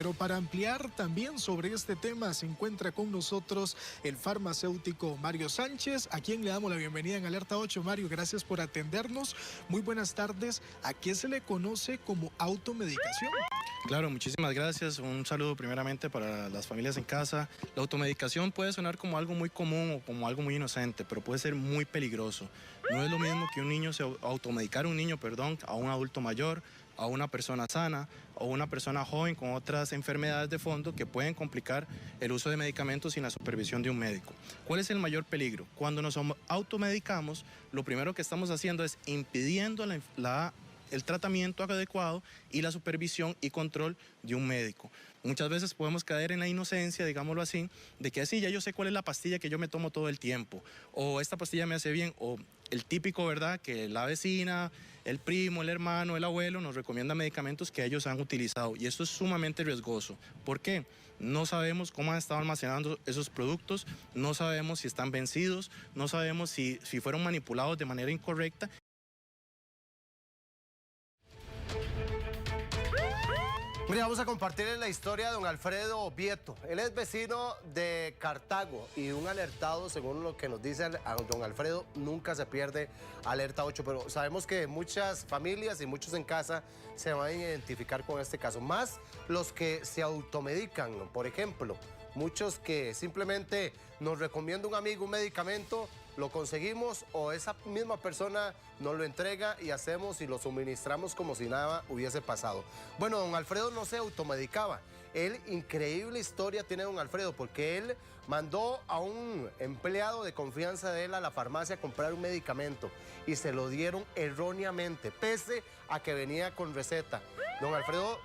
Pero para ampliar también sobre este tema se encuentra con nosotros el farmacéutico Mario Sánchez, a quien le damos la bienvenida en Alerta 8. Mario, gracias por atendernos. Muy buenas tardes. ¿A qué se le conoce como automedicación? Claro, muchísimas gracias. Un saludo primeramente para las familias en casa. La automedicación puede sonar como algo muy común o como algo muy inocente, pero puede ser muy peligroso. No es lo mismo que automedicar a un niño, a un adulto mayor, a una persona sana o una persona joven con otras enfermedades de fondo que pueden complicar el uso de medicamentos sin la supervisión de un médico. ¿Cuál es el mayor peligro? Cuando nos automedicamos, lo primero que estamos haciendo es impidiendo el tratamiento adecuado y la supervisión y control de un médico. Muchas veces podemos caer en la inocencia, digámoslo así, de que así ya yo sé cuál es la pastilla que yo me tomo todo el tiempo, o esta pastilla me hace bien, o el típico, ¿verdad?, que la vecina, el primo, el hermano, el abuelo nos recomienda medicamentos que ellos han utilizado, y esto es sumamente riesgoso. ¿Por qué? No sabemos cómo han estado almacenando esos productos, no sabemos si están vencidos, no sabemos si fueron manipulados de manera incorrecta. Mira, vamos a compartirles la historia de don Alfredo Vieto. Él es vecino de Cartago y un alertado, según lo que nos dice a don Alfredo, nunca se pierde Alerta 8, pero sabemos que muchas familias y muchos en casa se van a identificar con este caso, más los que se automedican, por ejemplo, muchos que simplemente nos recomienda un amigo un medicamento, lo conseguimos o esa misma persona nos lo entrega y hacemos y lo suministramos como si nada hubiese pasado. Bueno, don Alfredo no se automedicaba. Él, increíble historia tiene don Alfredo, porque él mandó a un empleado de confianza de él a la farmacia a comprar un medicamento y se lo dieron erróneamente, pese a que venía con receta. Don Alfredo,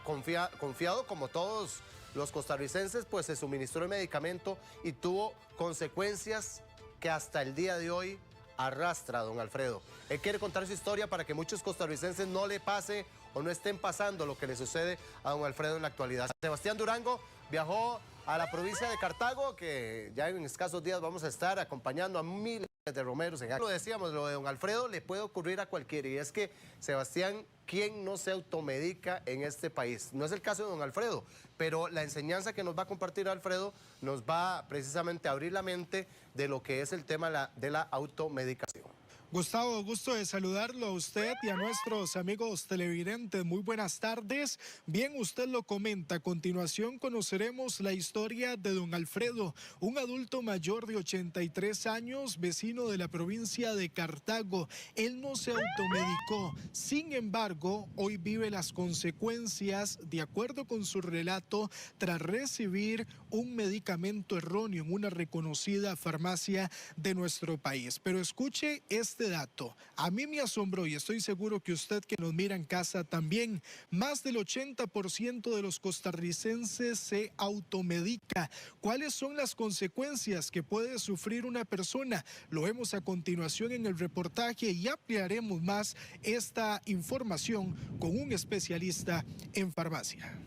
confiado como todos los costarricenses, pues se suministró el medicamento y tuvo consecuencias que hasta el día de hoy arrastra don Alfredo. Él quiere contar su historia para que muchos costarricenses no le pase o no estén pasando lo que le sucede a don Alfredo en la actualidad. Sebastián Durango viajó a la provincia de Cartago, que ya en escasos días vamos a estar acompañando a miles de romeros. Lo decíamos, lo de don Alfredo le puede ocurrir a cualquiera, y es que, Sebastián, ¿quién no se automedica en este país? No es el caso de don Alfredo, pero la enseñanza que nos va a compartir Alfredo nos va precisamente a abrir la mente de lo que es el tema de la automedicación. Gustavo, gusto de saludarlo a usted y a nuestros amigos televidentes. Muy buenas tardes. Bien, usted lo comenta. A continuación conoceremos la historia de don Alfredo, un adulto mayor de 83 años, vecino de la provincia de Cartago. Él no se automedicó. Sin embargo, hoy vive las consecuencias, de acuerdo con su relato, tras recibir un medicamento erróneo en una reconocida farmacia de nuestro país. Pero escuche este dato. A mí me asombró y estoy seguro que usted que nos mira en casa también. Más del 80% de los costarricenses se automedica. ¿Cuáles son las consecuencias que puede sufrir una persona? Lo vemos a continuación en el reportaje y ampliaremos más esta información con un especialista en farmacia.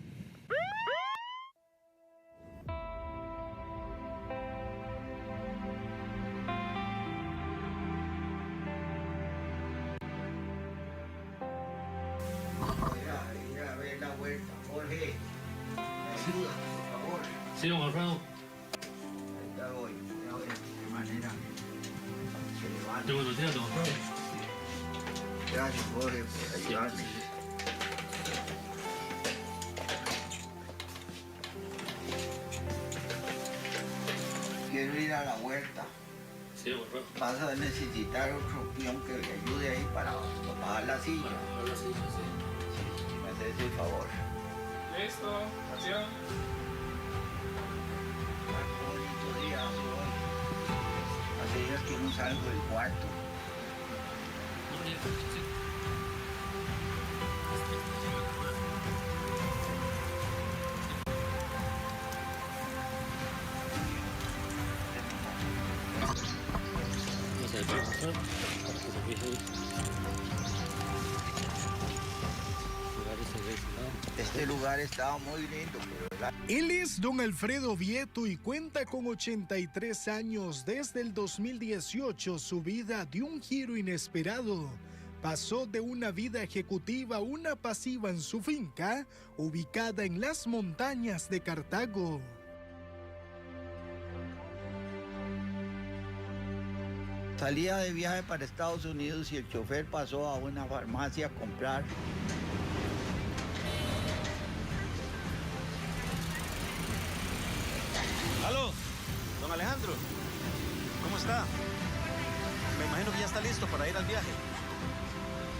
Jorge, me ayuda, por favor. Sí, don Alfredo. Ahorita voy, a ver de qué manera se levanta. Qué buenos días, don Alfredo. Gracias, Jorge, por ayudarme. Quiero ir a la huerta. Sí, don Alfredo. Vas a necesitar otro peón que le ayude ahí para bajar la silla. Para bajar la silla, sí. Si me haces el favor. Listo, acción. Qué bonito día hoy. Hace días que no salgo del cuarto. Este lugar estaba muy lindo, pero Él es don Alfredo Vieto y cuenta con 83 años. Desde el 2018 su vida dio un giro inesperado. pasó de una vida ejecutiva a una pasiva en su finca, ubicada en las montañas de Cartago. Salía de viaje para Estados Unidos y el chofer pasó a una farmacia a comprar. ¡Aló! Don Alejandro, ¿cómo está? Me imagino que ya está listo para ir al viaje.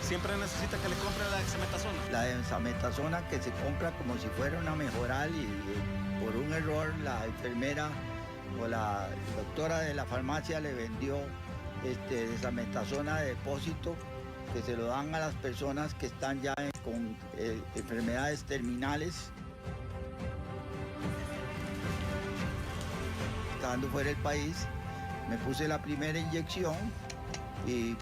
Siempre necesita que le compre la dexametasona. La dexametasona que se compra como si fuera una mejoral y por un error la enfermera o la doctora de la farmacia le vendió dexametasona de depósito que se lo dan a las personas que están ya con enfermedades terminales. Estando fuera del país, me puse la primera inyección y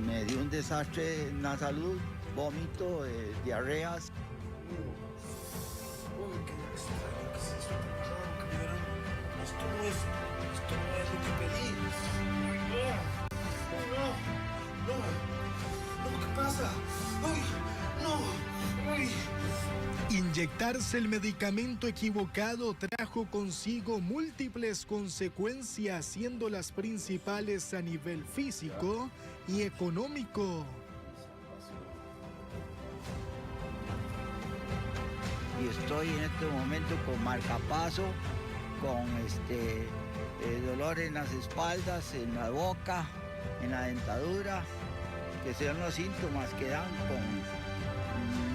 me dio un desastre en la salud, vómito, diarreas. Inyectarse el medicamento equivocado trajo consigo múltiples consecuencias, siendo las principales a nivel físico y económico. Y estoy en este momento con marcapaso, con dolor en las espaldas, en la boca, en la dentadura, que son los síntomas que dan con un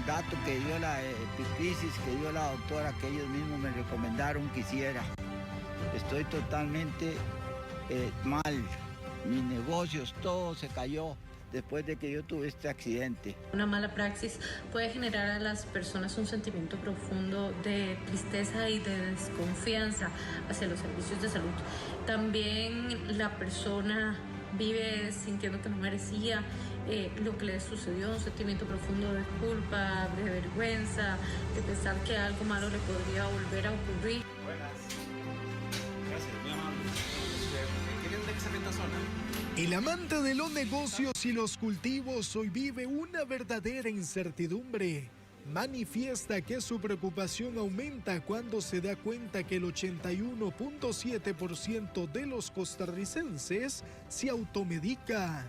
dato que dio la epicrisis, que dio la doctora, que ellos mismos me recomendaron que hiciera. Estoy totalmente mal, mis negocios, todo se cayó después de que yo tuve este accidente. Una mala praxis puede generar a las personas un sentimiento profundo de tristeza y de desconfianza hacia los servicios de salud. También la persona vive sintiendo que no merecía lo que le sucedió, un sentimiento profundo de culpa, de vergüenza, de pensar que algo malo le podría volver a ocurrir. Buenas. Gracias, muy amable. ¿Quieren dexametasona? El amante de los negocios y los cultivos hoy vive una verdadera incertidumbre. Manifiesta que su preocupación aumenta cuando se da cuenta que el 81.7% de los costarricenses se automedica.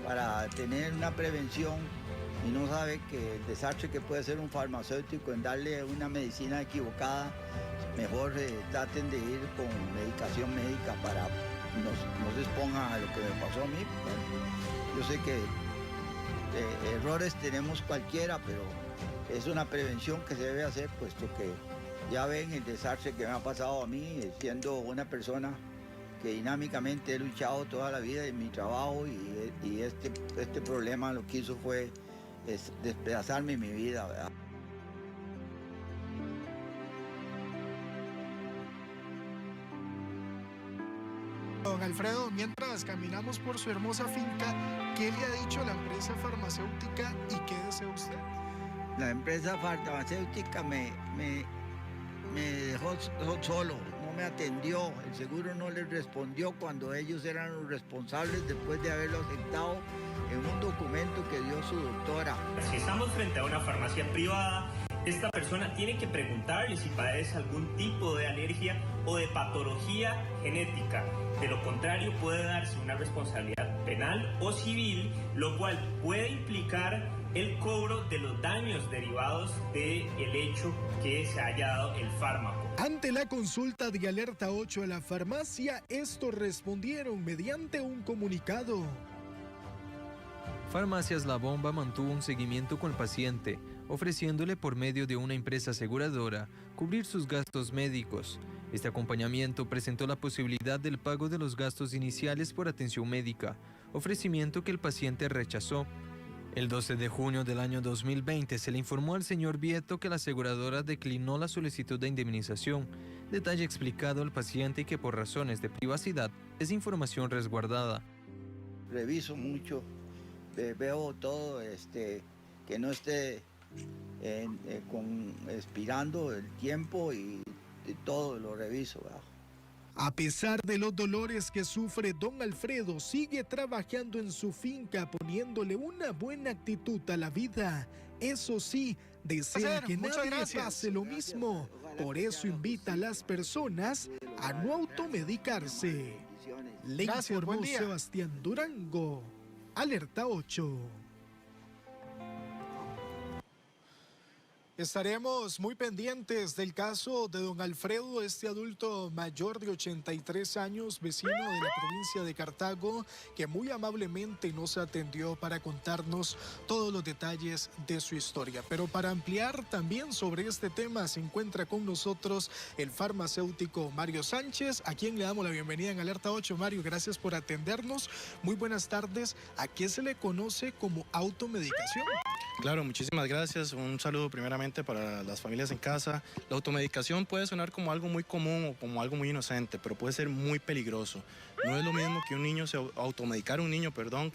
Para tener una prevención y no sabe que el desastre que puede hacer un farmacéutico en darle una medicina equivocada, mejor traten de ir con medicación médica para no se expongan a lo que me pasó a mí. Yo sé que errores tenemos cualquiera, pero es una prevención que se debe hacer, puesto que ya ven el desastre que me ha pasado a mí, siendo una persona que dinámicamente he luchado toda la vida en mi trabajo y este problema lo que hizo fue despedazarme mi vida, ¿verdad? Don Alfredo, mientras caminamos por su hermosa finca, ¿qué le ha dicho la empresa farmacéutica y qué desea usted? La empresa farmacéutica me dejó solo, no me atendió, el seguro no les respondió cuando ellos eran los responsables después de haberlo aceptado en un documento que dio su doctora. Si estamos frente a una farmacia privada, esta persona tiene que preguntarle si padece algún tipo de alergia o de patología genética. De lo contrario, puede darse una responsabilidad penal o civil, lo cual puede implicar el cobro de los daños derivados del hecho que se haya dado el fármaco. Ante la consulta de Alerta 8 a la farmacia, estos respondieron mediante un comunicado. Farmacias La Bomba mantuvo un seguimiento con el paciente, ofreciéndole por medio de una empresa aseguradora cubrir sus gastos médicos. Este acompañamiento presentó la posibilidad del pago de los gastos iniciales por atención médica, ofrecimiento que el paciente rechazó. El 12 de junio del año 2020 se le informó al señor Vieto que la aseguradora declinó la solicitud de indemnización, detalle explicado al paciente que por razones de privacidad es información resguardada. Reviso mucho, veo todo, que no esté expirando el tiempo y todo lo reviso, ¿verdad? A pesar de los dolores que sufre don Alfredo, sigue trabajando en su finca poniéndole una buena actitud a la vida. Eso sí, desea que nadie pase lo mismo. Por eso invita a las personas a no automedicarse. Le informó Sebastián Durango, Alerta 8. Estaremos muy pendientes del caso de don Alfredo, este adulto mayor de 83 años, vecino de la provincia de Cartago, que muy amablemente nos atendió para contarnos todos los detalles de su historia. Pero para ampliar también sobre este tema se encuentra con nosotros el farmacéutico Mario Sánchez, a quien le damos la bienvenida en Alerta 8. Mario, gracias por atendernos. Muy buenas tardes. ¿A qué se le conoce como automedicación? Claro, muchísimas gracias. Un saludo primeramente para las familias en casa. La automedicación puede sonar como algo muy común o como algo muy inocente, pero puede ser muy peligroso. No es lo mismo que automedicar a un niño,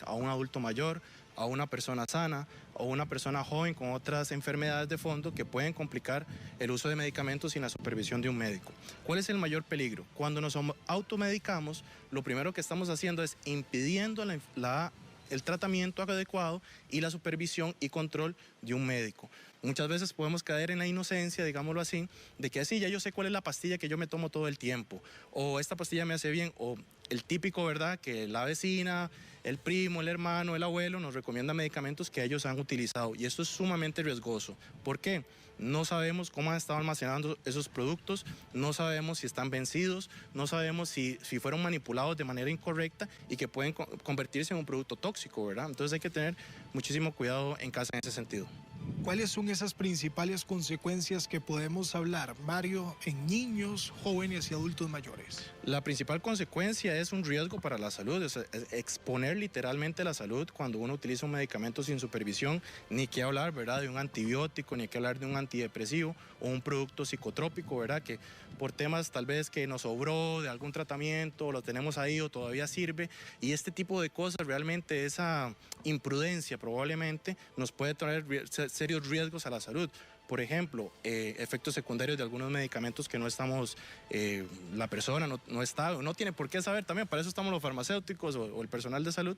a un adulto mayor, a una persona sana o una persona joven con otras enfermedades de fondo que pueden complicar el uso de medicamentos sin la supervisión de un médico. ¿Cuál es el mayor peligro? Cuando nos automedicamos, lo primero que estamos haciendo es impidiendo el tratamiento adecuado y la supervisión y control de un médico. Muchas veces podemos caer en la inocencia, digámoslo así, de que así ya yo sé cuál es la pastilla que yo me tomo todo el tiempo, o esta pastilla me hace bien, o el típico, ¿verdad?, que la vecina, el primo, el hermano, el abuelo nos recomiendan medicamentos que ellos han utilizado, y esto es sumamente riesgoso. ¿Por qué? No sabemos cómo han estado almacenando esos productos, no sabemos si están vencidos, no sabemos si fueron manipulados de manera incorrecta y que pueden convertirse en un producto tóxico, ¿verdad? Entonces hay que tener muchísimo cuidado en casa en ese sentido. ¿Cuáles son esas principales consecuencias que podemos hablar, Mario, en niños, jóvenes y adultos mayores? La principal consecuencia es un riesgo para la salud, es exponer literalmente la salud cuando uno utiliza un medicamento sin supervisión, ni que hablar, ¿verdad?, de un antibiótico, ni que hablar de un antidepresivo o un producto psicotrópico, ¿verdad?, que por temas tal vez que nos sobró de algún tratamiento, lo tenemos ahí o todavía sirve, y este tipo de cosas, realmente esa imprudencia probablemente nos puede traer serios riesgos a la salud. Por ejemplo, efectos secundarios de algunos medicamentos que no estamos, la persona no tiene por qué saber también, para eso estamos los farmacéuticos o el personal de salud,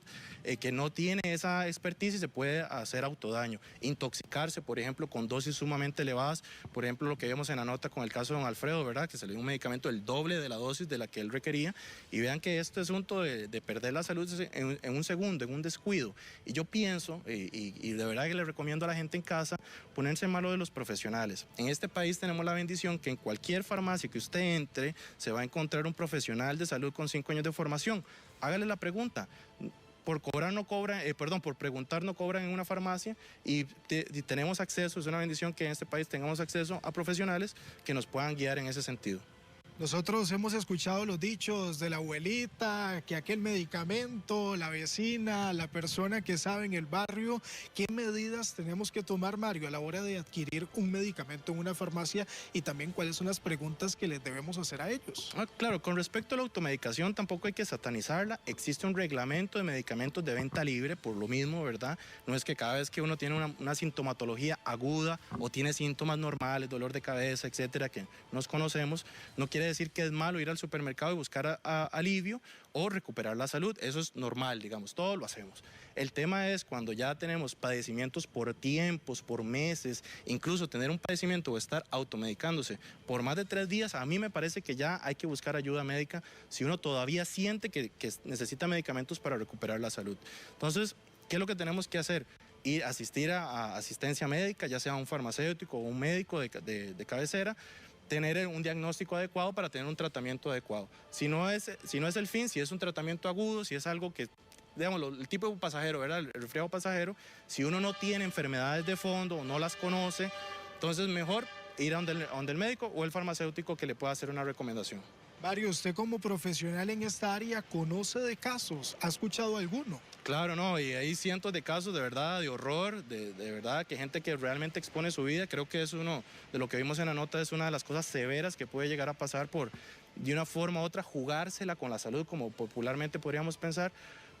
que no tiene esa expertise y se puede hacer autodaño. Intoxicarse, por ejemplo, con dosis sumamente elevadas, por ejemplo, lo que vemos en la nota con el caso de don Alfredo, ¿verdad?, que se le dio un medicamento el doble de la dosis de la que él requería, y vean que este asunto de perder la salud en un segundo, en un descuido. Y yo pienso, y de verdad que le recomiendo a la gente en casa, ponerse en manos de los profesionales. En este país tenemos la bendición que en cualquier farmacia que usted entre se va a encontrar un profesional de salud con 5 años de formación. Hágale la pregunta. Por preguntar no cobran en una farmacia y tenemos acceso, es una bendición que en este país tengamos acceso a profesionales que nos puedan guiar en ese sentido. Nosotros hemos escuchado los dichos de la abuelita, que aquel medicamento, la vecina, la persona que sabe en el barrio. ¿Qué medidas tenemos que tomar, Mario, a la hora de adquirir un medicamento en una farmacia? Y también, ¿cuáles son las preguntas que les debemos hacer a ellos? Claro, con respecto a la automedicación, tampoco hay que satanizarla. Existe un reglamento de medicamentos de venta libre, por lo mismo, ¿verdad? No es que cada vez que uno tiene una sintomatología aguda o tiene síntomas normales, dolor de cabeza, etcétera, que nos conocemos, no quiere decir que es malo ir al supermercado y buscar alivio o recuperar la salud. Eso es normal, digamos, todo lo hacemos. El tema es cuando ya tenemos padecimientos por tiempos, por meses, incluso tener un padecimiento o estar automedicándose por más de 3 días, a mí me parece que ya hay que buscar ayuda médica si uno todavía siente que necesita medicamentos para recuperar la salud. Entonces, ¿qué es lo que tenemos que hacer? Ir a asistir a asistencia médica, ya sea un farmacéutico o un médico de cabecera, tener un diagnóstico adecuado para tener un tratamiento adecuado. Si no es el fin, si es un tratamiento agudo, si es algo que, digamos, el tipo de pasajero, ¿verdad?, el resfriado pasajero, si uno no tiene enfermedades de fondo o no las conoce, entonces mejor ir a donde el médico o el farmacéutico que le pueda hacer una recomendación. Mario, usted como profesional en esta área, ¿conoce de casos? ¿Ha escuchado alguno? Claro, no, y hay cientos de casos de verdad, de horror, de verdad, que gente que realmente expone su vida. Creo que es uno de lo que vimos en la nota, es una de las cosas severas que puede llegar a pasar por, de una forma u otra, jugársela con la salud, como popularmente podríamos pensar,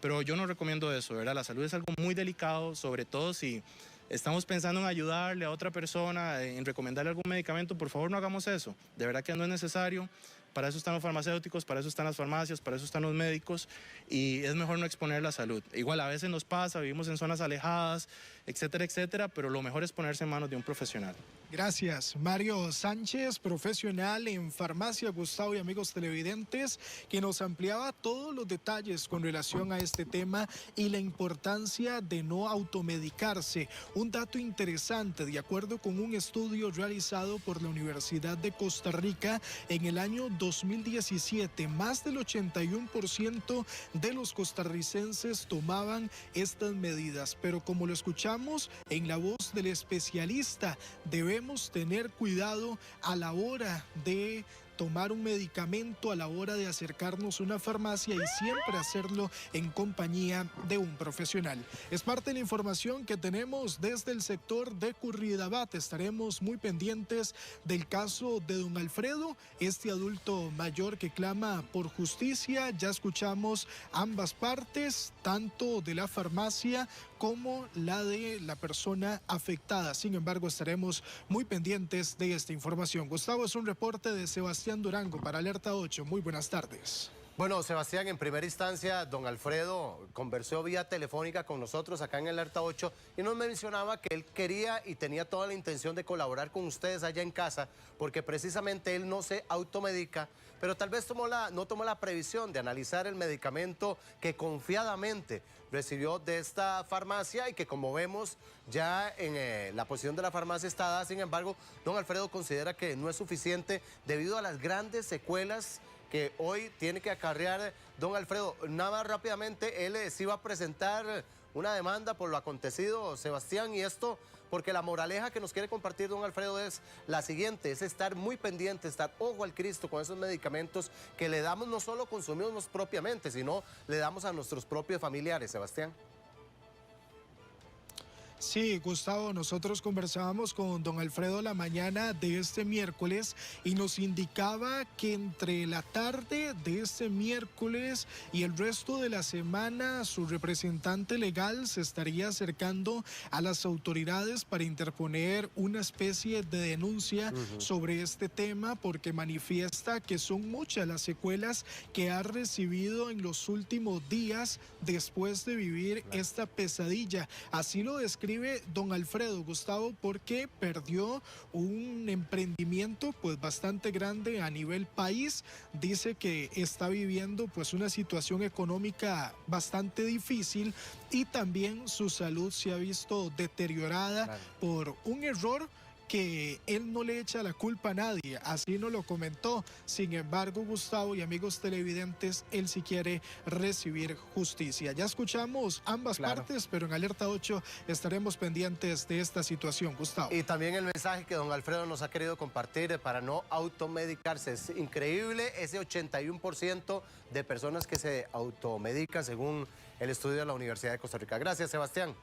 pero yo no recomiendo eso, ¿verdad? La salud es algo muy delicado, sobre todo si estamos pensando en ayudarle a otra persona, en recomendarle algún medicamento. Por favor, no hagamos eso, de verdad que no es necesario. para eso están los farmacéuticos, para eso están las farmacias, para eso están los médicos, y es mejor no exponer la salud. Igual a veces nos pasa, vivimos en zonas alejadas, etcétera, etcétera, pero lo mejor es ponerse en manos de un profesional. Gracias, Mario Sánchez, profesional en farmacia, Gustavo y amigos televidentes, que nos ampliaba todos los detalles con relación a este tema y la importancia de no automedicarse. Un dato interesante, de acuerdo con un estudio realizado por la Universidad de Costa Rica en el año 2017, más del 81% de los costarricenses tomaban estas medidas, pero como lo escuchamos en la voz del especialista, debemos tener cuidado a la hora de tomar un medicamento, a la hora de acercarnos a una farmacia y siempre hacerlo en compañía de un profesional. Es parte de la información que tenemos desde el sector de Curridabat. Estaremos muy pendientes del caso de don Alfredo, este adulto mayor que clama por justicia. Ya escuchamos ambas partes, tanto de la farmacia como la de la persona afectada. Sin embargo, estaremos muy pendientes de esta información. Gustavo, es un reporte de Sebastián Durango para Alerta 8. Muy buenas tardes. Bueno, Sebastián, en primera instancia, don Alfredo conversó vía telefónica con nosotros acá en Alerta 8 y nos mencionaba que él quería y tenía toda la intención de colaborar con ustedes allá en casa, porque precisamente él no se automedica, pero tal vez no tomó la previsión de analizar el medicamento que confiadamente recibió de esta farmacia y que, como vemos, ya en la posición de la farmacia está dada. Sin embargo, don Alfredo considera que no es suficiente debido a las grandes secuelas que hoy tiene que acarrear don Alfredo. Nada más rápidamente, él sí va a presentar una demanda por lo acontecido, Sebastián, y esto porque la moraleja que nos quiere compartir don Alfredo es la siguiente: es estar muy pendiente, estar ojo al Cristo con esos medicamentos que le damos, no solo consumimos propiamente, sino le damos a nuestros propios familiares, Sebastián. Sí, Gustavo, nosotros conversábamos con don Alfredo la mañana de este miércoles y nos indicaba que entre la tarde de este miércoles y el resto de la semana su representante legal se estaría acercando a las autoridades para interponer una especie de denuncia sobre este tema, porque manifiesta que son muchas las secuelas que ha recibido en los últimos días después de vivir esta pesadilla. Así lo describe don Alfredo, Gustavo, porque perdió un emprendimiento pues bastante grande a nivel país. Dice que está viviendo pues una situación económica bastante difícil y también su salud se ha visto deteriorada por un error que él no le echa la culpa a nadie, así nos lo comentó. Sin embargo, Gustavo y amigos televidentes, él sí quiere recibir justicia. Ya escuchamos ambas partes, pero en Alerta 8 estaremos pendientes de esta situación, Gustavo. Y también el mensaje que don Alfredo nos ha querido compartir para no automedicarse. Es increíble ese 81% de personas que se automedican según el estudio de la Universidad de Costa Rica. Gracias, Sebastián.